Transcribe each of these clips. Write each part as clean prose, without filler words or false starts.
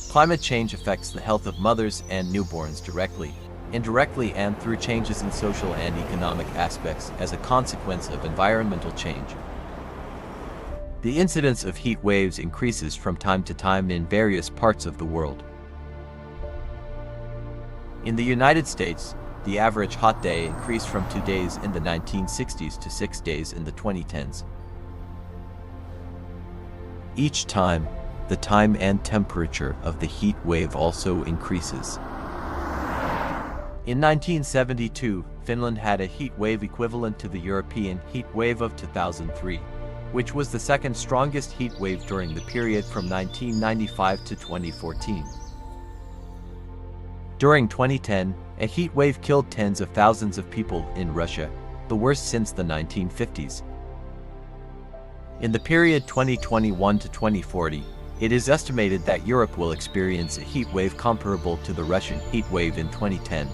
Climate change affects the health of mothers and newborns directly, indirectly, and through changes in social and economic aspects as a consequence of environmental change. The incidence of heat waves increases from time to time in various parts of the world. In the United States, the average hot day increased from 2 days in the 1960s to 6 days in the 2010s. Each time, the time and temperature of the heat wave also increases. In 1972, Finland had a heat wave equivalent to the European heat wave of 2003, which was the second strongest heat wave during the period from 1995 to 2014. During 2010, a heat wave killed tens of thousands of people in Russia, the worst since the 1950s. In the period 2021 to 2040, it is estimated that Europe will experience a heat wave comparable to the Russian heat wave in 2010.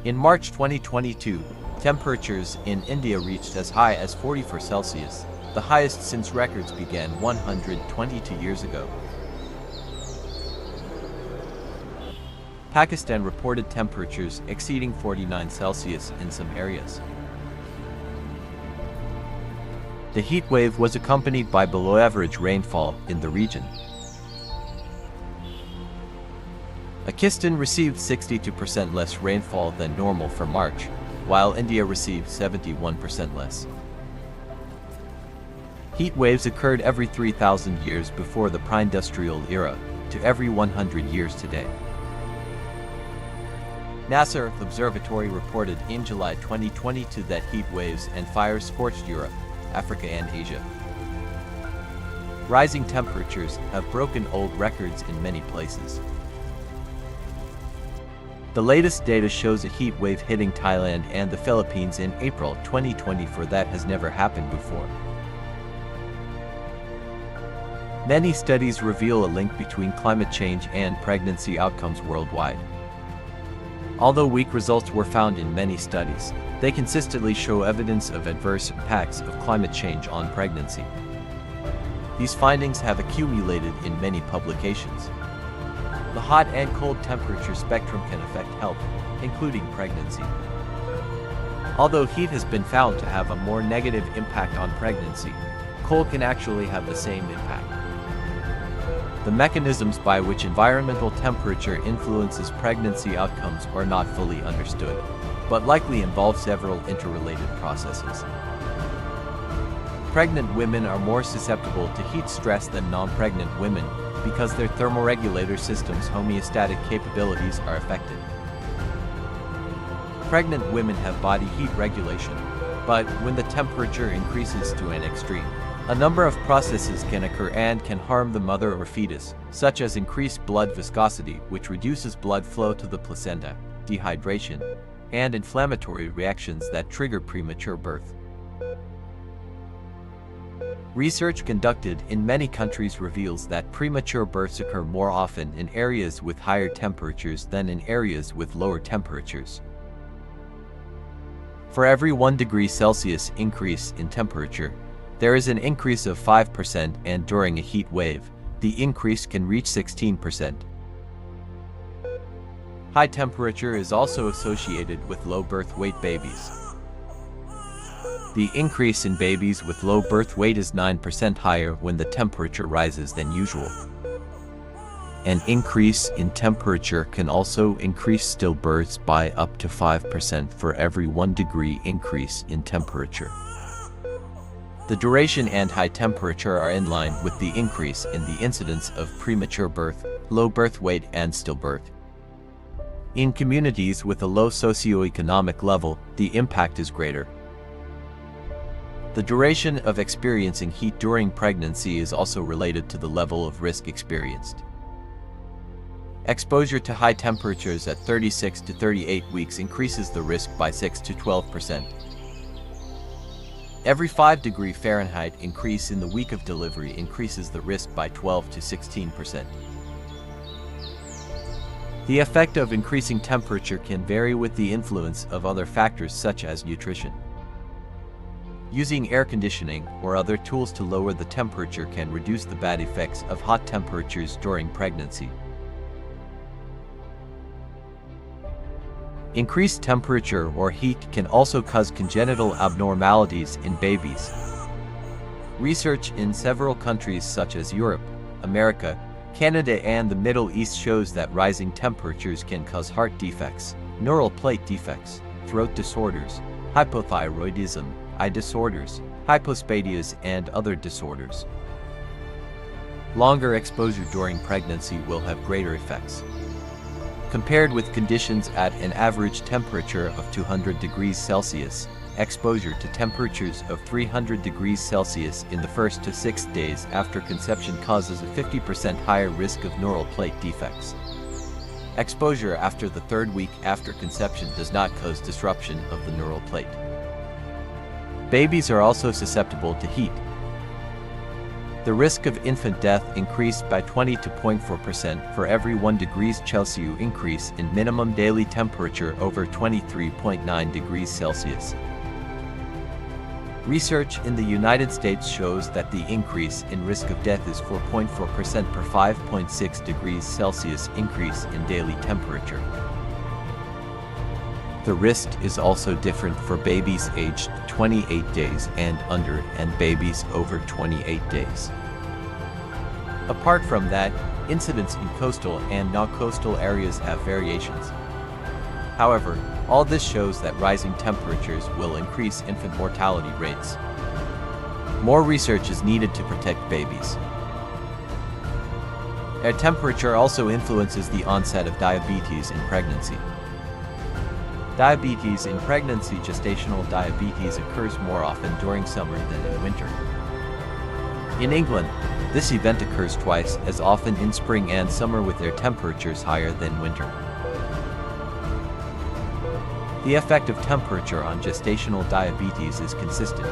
In March 2022, temperatures in India reached as high as 44 Celsius, the highest since records began 122 years ago. Pakistan reported temperatures exceeding 49 Celsius in some areas. The heat wave was accompanied by below-average rainfall in the region. Pakistan received 62% less rainfall than normal for March, while India received 71% less. Heat waves occurred every 3,000 years before the pre-industrial era, to every 100 years today. NASA Earth Observatory reported in July 2022 that heat waves and fires scorched Europe, Africa, and Asia. Rising temperatures have broken old records in many places. The latest data shows a heat wave hitting Thailand and the Philippines in April 2024 that has never happened before. Many studies reveal a link between climate change and pregnancy outcomes worldwide. Although weak results were found in many studies, they consistently show evidence of adverse impacts of climate change on pregnancy. These findings have accumulated in many publications. The hot and cold temperature spectrum can affect health, including pregnancy. Although heat has been found to have a more negative impact on pregnancy, cold can actually have the same impact. The mechanisms by which environmental temperature influences pregnancy outcomes are not fully understood, but likely involve several interrelated processes. Pregnant women are more susceptible to heat stress than non-pregnant women because their thermoregulator system's homeostatic capabilities are affected. Pregnant women have body heat regulation, but when the temperature increases to an extreme, a number of processes can occur and can harm the mother or fetus, such as increased blood viscosity, which reduces blood flow to the placenta, dehydration, and inflammatory reactions that trigger premature birth. Research conducted in many countries reveals that premature births occur more often in areas with higher temperatures than in areas with lower temperatures. For every 1 degree Celsius increase in temperature, there is an increase of 5%, and during a heat wave, the increase can reach 16%. High temperature is also associated with low birth weight babies. The increase in babies with low birth weight is 9% higher when the temperature rises than usual. An increase in temperature can also increase stillbirths by up to 5% for every 1 degree increase in temperature. The duration and high temperature are in line with the increase in the incidence of premature birth, low birth weight, and stillbirth. In communities with a low socioeconomic level, the impact is greater. The duration of experiencing heat during pregnancy is also related to the level of risk experienced. Exposure to high temperatures at 36 to 38 weeks increases the risk by 6 to 12%. Every 5 degree Fahrenheit increase in the week of delivery increases the risk by 12 to 16%. The effect of increasing temperature can vary with the influence of other factors such as nutrition. Using air conditioning or other tools to lower the temperature can reduce the bad effects of hot temperatures during pregnancy. Increased temperature or heat can also cause congenital abnormalities in babies. Research in several countries such as Europe, America, Canada, and the Middle East shows that rising temperatures can cause heart defects, neural plate defects, throat disorders, hypothyroidism, eye disorders, hypospadias, and other disorders. Longer exposure during pregnancy will have greater effects. Compared with conditions at an average temperature of 200 degrees Celsius, exposure to temperatures of 300 degrees Celsius in the first to 6th days after conception causes a 50% higher risk of neural plate defects. Exposure after the 3rd week after conception does not cause disruption of the neural plate. Babies are also susceptible to heat. The risk of infant death increased by 20 to 0.4% for every 1 degrees Celsius increase in minimum daily temperature over 23.9 degrees Celsius. Research in the United States shows that the increase in risk of death is 4.4% per 5.6 degrees Celsius increase in daily temperature. The risk is also different for babies aged 28 days and under and babies over 28 days. Apart from that, incidence in coastal and non-coastal areas have variations. However, all this shows that rising temperatures will increase infant mortality rates. More research is needed to protect babies. Air temperature also influences the onset of diabetes in pregnancy. Diabetes in pregnancy. Gestational diabetes occurs more often during summer than in winter. In England, this event occurs twice as often in spring and summer with their temperatures higher than winter. The effect of temperature on gestational diabetes is consistent.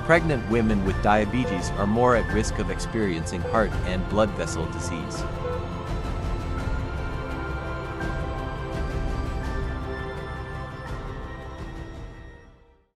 Pregnant women with diabetes are more at risk of experiencing heart and blood vessel disease.